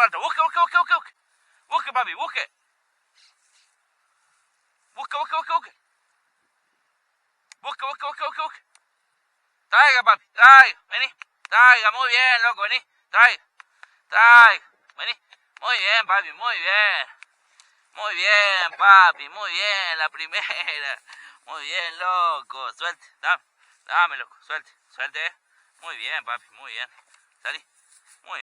alto. Busque, busque, busque, busque, busque. Busque, papi, busque. Busque, busque, busque, busque. Busque, busque, busque, busque, busque. Traiga, papi, traiga, vení. Traiga, muy bien, loco, vení. Traiga, traiga, vení. Muy bien, papi, muy bien. Muy bien, papi, muy bien, la primera. Muy bien, loco. Suelte, dame, loco, suelte, suelte. Muy bien, papi, muy bien. Salí.